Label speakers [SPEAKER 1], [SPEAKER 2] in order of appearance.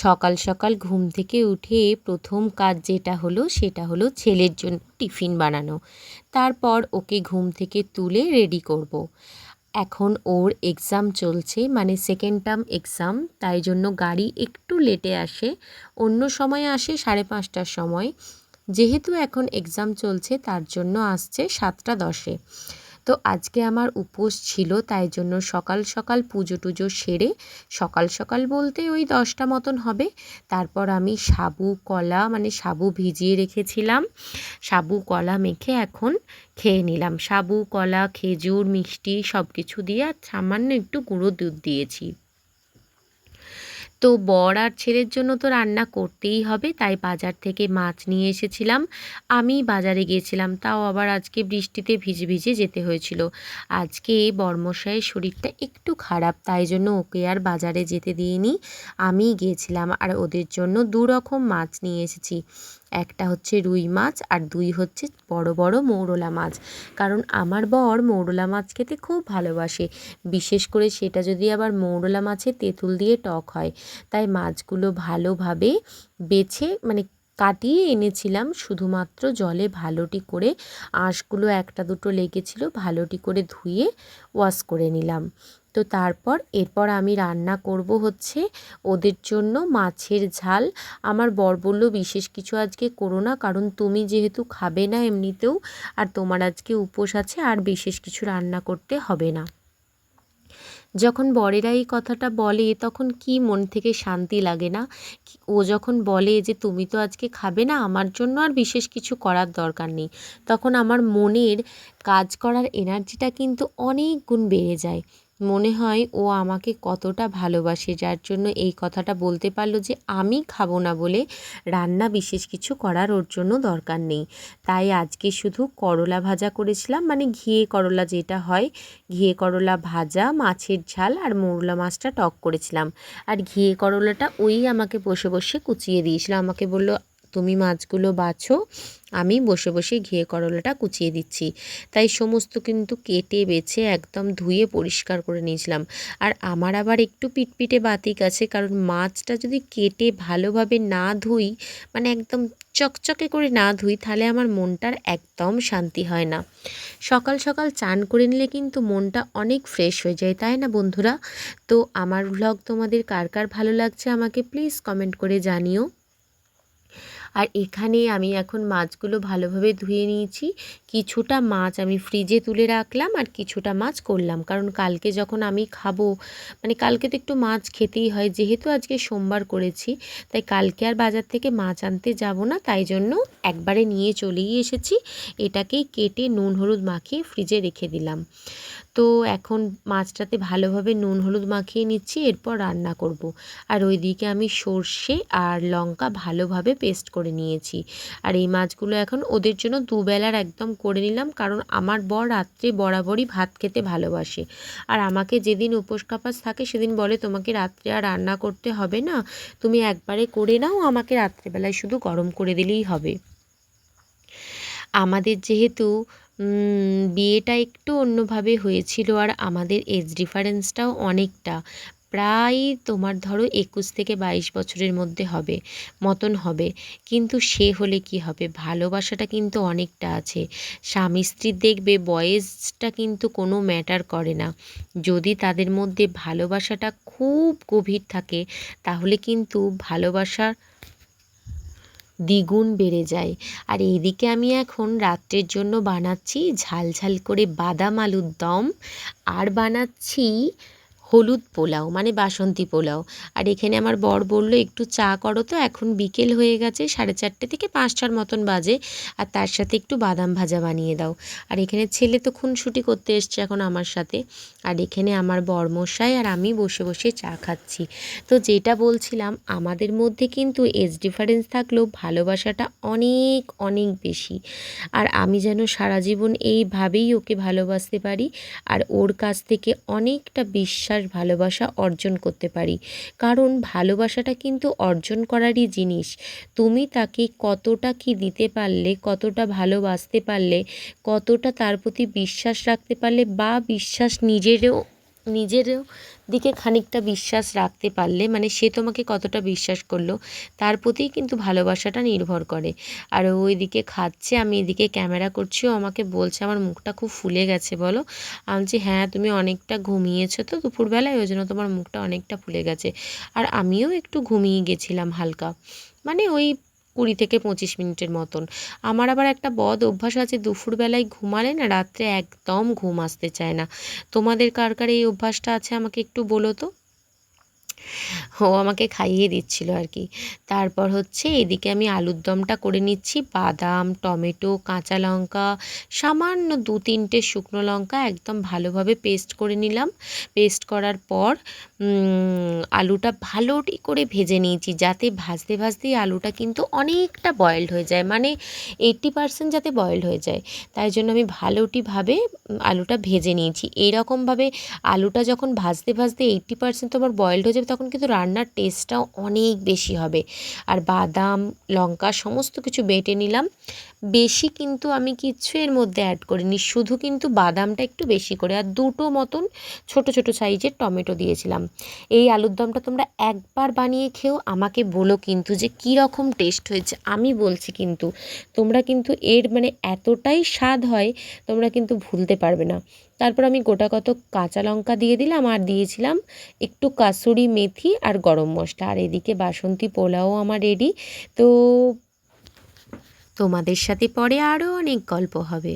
[SPEAKER 1] সকাল সকাল ঘুম থেকে উঠে প্রথম কাজ যেটা হলো সেটা হলো ছেলের জন্য টিফিন বানানো। তারপর ওকে ঘুম থেকে তুলে রেডি করব। এখন ওর এক্সাম চলছে, মানে সেকেন্ড টার্ম এক্সাম, তাই জন্য গাড়ি একটু লেটে আসে। অন্য সময় আসে 5:30টার সময়। যেহেতু এখন এক্সাম চলছে তার জন্য আসছে 7:10-এ। তো আজকে আমার উপোস ছিল, তাই জন্য সকাল সকাল পুজো টুজো সেরে, সকাল সকাল বলতে ওই 10টা মতন হবে, তারপর আমি সাবু কলা, মানে সাবু ভিজিয়ে রেখেছিলাম, সাবু কলা মেখে এখন খেয়ে নিলাম। সাবু কলা খেজুর মিষ্টি সব কিছু দিয়ে আর সামান্য একটু গুঁড়ো দুধ দিয়েছি। তো বর আর ছেলের জন্য তো রান্না করতেই হবে, তাই বাজার থেকে মাছ নিয়ে এসেছিলাম। আমি বাজারে গিয়েছিলাম, তাও আবার আজকে বৃষ্টিতে ভিজে ভিজে যেতে হয়েছিল। আজকে বর্মশাইয়ের শরীরটা একটু খারাপ, তাই জন্য ওকে আর বাজারে যেতে দিইনি, আমিই গিয়েছিলাম। আর ওদের জন্য 2 রকম মাছ নিয়ে এসেছি। একটা হচ্ছে রুই মাছ আর 2 হচ্ছে বড় বড় মৌরলা মাছ। কারণ আমার বর মৌরলা মাছ খেতে খুব ভালোবাসে, বিশেষ করে সেটা যদি আবার মৌরলা মাছের তেঁতুল দিয়ে টক হয়। তাই মাছগুলো ভালোভাবে বেছে, মানে কাটিয়ে এনেছিলাম, শুধুমাত্র জলে ভালোটি করে, আঁশগুলো একটা দুটো লেগেছিল, ভালোটি করে ধুয়ে ওয়াশ করে নিলাম। তো এরপর আমি রান্না করব হচ্ছে ওদের জন্য মাছের ঝাল। আমার বর বলল বিশেষ কিছু আজকে করো না, কারণ তুমি যেহেতু খাবে না এমনিতেও, আর তোমার আজকে উপোস আছে, আর বিশেষ কিছু রান্না করতে হবে না। যখন বরেরা এই কথাটা বলে তখন কি মন থেকে শান্তি লাগে না? ও যখন বলে যে তুমি তো আজকে খাবে না, আমার জন্য আর বিশেষ কিছু করার দরকার নেই, তখন আমার মনের কাজ করার এনার্জিটা কিন্তু অনেক গুণ বেড়ে যায়। মনে হয় ও আমাকে কতটা ভালোবাসে, যার জন্য এই কথাটা বলতে পারলো যে আমি খাবো না বলে রান্না বিশেষ কিছু করার ওর জন্য দরকার নেই। তাই আজকে শুধু করলা ভাজা করেছিলাম, মানে ঘিয়ে করলা যেটা হয়, ঘিয়ে করলা ভাজা, মাছের ঝাল আর মৌরলা মাছটা টক করেছিলাম। আর ঘিয়ে করলাটা ওই আমাকে বসে বসে কুচিয়ে দিয়েছিল, আমাকে বলল তুমি মাছগুলো বাছো, আমি বসে বসে ঘিয়ে করলাটা কুচিয়ে দিচ্ছি। তাই সমস্ত কিন্তু কেটে বেছে একদম ধুয়ে পরিষ্কার করে নিয়েছিলাম। আর আমার আবার একটু পিটপিটে বাতিক আছে, কারণ মাছটা যদি কেটে ভালোভাবে না ধুই, মানে একদম চকচকে করে না ধুই, তাহলে আমার মনটার একদম শান্তি হয় না। সকাল সকাল চান করে নিলে কিন্তু মনটা অনেক ফ্রেশ হয়ে যায়, তাই না বন্ধুরা? তো আমার ভ্লগ তোমাদের কার কার ভালো লাগছে আমাকে প্লিজ কমেন্ট করে জানিও। আর এখানে আমি এখন মাছগুলো ভালোভাবে ধুয়ে নিয়েছি। কিছুটা মাছ আমি ফ্রিজে তুলে রাখলাম আর কিছুটা মাছ করলাম, কারণ কালকে যখন আমি খাবো, মানে কালকে তো একটু মাছ খেতেই হয়, যেহেতু আজকে সোমবার করেছি, তাই কালকে আর বাজার থেকে মাছ আনতে যাব না, তাই জন্য একবারে নিয়ে চলেই এসেছি। এটাকেই কেটে নুন হলুদ মাখিয়ে ফ্রিজে রেখে দিলাম। তো এখন মাছটাতে ভালোভাবে নুন হলুদ মাখিয়ে নিচ্ছি, এরপর রান্না করব। আর ওইদিকে আমি সর্ষে আর লঙ্কা ভালোভাবে পেস্ট করে নিয়েছি। আর এই মাছগুলো এখন ওদের জন্য দুবেলার একদম করে নিলাম, কারণ আমার বর রাত্রে বরাবরই ভাত খেতে ভালোবাসে। আর আমাকে যেদিন উপোস কাপাস থাকে সেদিন বলে তোমাকে রাত্রে আর রান্না করতে হবে না, তুমি একবারে করে নাও, আমাকে রাত্রেবেলায় শুধু গরম করে দিলেই হবে। আমাদের যেহেতু বিয়েটা একটু অন্যভাবে হয়েছিল, আর আমাদের এজ ডিফারেন্সটাও অনেকটা, প্রায় তোমার ধরো 21 থেকে 22 বছরের মধ্যে হবে মতন হবে। কিন্তু সে হলে কি হবে, ভালোবাসাটা কিন্তু অনেকটা আছে। স্বামী স্ত্রীর দেখবে বয়সটা কিন্তু কোনো ম্যাটার করে না, যদি তাদের মধ্যে ভালোবাসাটা খুব গভীর থাকে, তাহলে কিন্তু ভালোবাসা দ্বিগুণ বেড়ে যায়। আর এইদিকে আমি এখন রাত্রের জন্য বানাচ্ছি ঝাল ঝাল করে বাদাম আলুর দম, আর বানাচ্ছি হলুদ পোলাও, মানে বাসন্তী পোলাও। আর এখানে আমার বর বলল একটু চা করো, তো এখন বিকেল হয়ে গেছে, 4:30 থেকে 5টার মতন বাজে, আর তার সাথে একটু বাদাম ভাজা বানিয়ে দাও। আর এখানে ছেলে তো খুনসুটি করতে এসছে এখন আমার সাথে, আর এখানে আমার বরমশাই আর আমি বসে বসে চা খাচ্ছি। তো যেটা বলছিলাম, আমাদের মধ্যে কিন্তু এজ ডিফারেন্স থাকলেও ভালোবাসাটা অনেক অনেক বেশি। আর আমি যেন সারা জীবন এইভাবেই ওকে ভালোবাসতে পারি, আর ওর কাছ থেকে অনেকটা বিশ্বাস ভালোবাসা অর্জন করতে পারি। কারণ ভালোবাসাটা কিন্তু অর্জন করারই জিনিস। তুমি তাকে কতটা কি দিতে পারলে, কতটা ভালোবাসতে পারলে, কতটা তার প্রতি বিশ্বাস রাখতে পারলে, বা বিশ্বাস নিজেরও নিজের দিকে খানিকটা বিশ্বাস রাখতে পারলে, মানে সে তোমাকে কতটা বিশ্বাস করলো তার প্রতিই কিন্তু ভালোবাসাটা নির্ভর করে। আর ও ওইদিকে খাচ্ছে, আমি এদিকে ক্যামেরা করছি, ও আমাকে বলছে আমার মুখটা খুব ফুলে গেছে বলো। আমি বলছি হ্যাঁ তুমি অনেকটা ঘুমিয়েছো তো দুপুরবেলায়, ওই জন্য তোমার মুখটা অনেকটা ফুলে গেছে। আর আমিও একটু ঘুমিয়ে গেছিলাম হালকা, মানে ওই 20 থেকে 25 মিনিটের মতন। আমার আবার একটা বদ অভ্যাস আছে, দুপুরবেলায় ঘুমালে না রাত্রে একদম ঘুম আসতে চায় না। তোমাদের কার কার এই অভ্যাসটা আছে আমাকে একটু বলো তো। ও আমাকে খাইয়ে দিচ্ছিল আর কি। তারপর হচ্ছে এদিকে আমি আলুর দমটা করে নিচ্ছি, বাদাম, টমেটো, কাঁচা লঙ্কা, সামান্য 2-3টে শুকনো লঙ্কা একদম ভালোভাবে পেস্ট করে নিলাম। পেস্ট করার পর আলুটা ভালোটি করে ভেজে নিয়েছি, যাতে ভাজতে ভাজতেই আলুটা কিন্তু অনেকটা বয়েলড হয়ে যায়, মানে 80% যাতে বয়েলড হয়ে যায়। তাই জন্য আমি ভালোটিভাবে আলুটা ভেজে নিয়েছি। এইরকমভাবে আলুটা যখন ভাজতে ভাজতে 80% তোমার বয়েলড হয়ে যাবে, তখন কিন্তু রান্নার টেস্টটাও অনেক বেশি হবে। আর বাদাম, লঙ্কা সমস্ত কিছু বেটে নিলাম। বেশি কিন্তু আমি কিচ্ছু এর মধ্যে অ্যাড করিনি, শুধু কিন্তু বাদামটা একটু বেশি করে, আর 2টো মতন ছোট ছোট সাইজের টমেটো দিয়েছিলাম। এই আলুর দমটা তোমরা একবার বানিয়ে খেও, আমাকে বলো কিন্তু যে কী রকম টেস্ট হয়েছে। আমি বলছি কিন্তু তোমরা কিন্তু এর মানে এতটাই স্বাদ হয়, তোমরা কিন্তু ভুলতে পারবে না। তারপর আমি গোটা কত কাঁচা লঙ্কা দিয়ে দিলাম, আর দিয়েছিলাম একটু কাসুরি মেথি আর গরম মশলা। আর এদিকে বাসন্তী পোলাও আমার রেডি। তো তোমাদের সাথে পরে আরও অনেক গল্প হবে।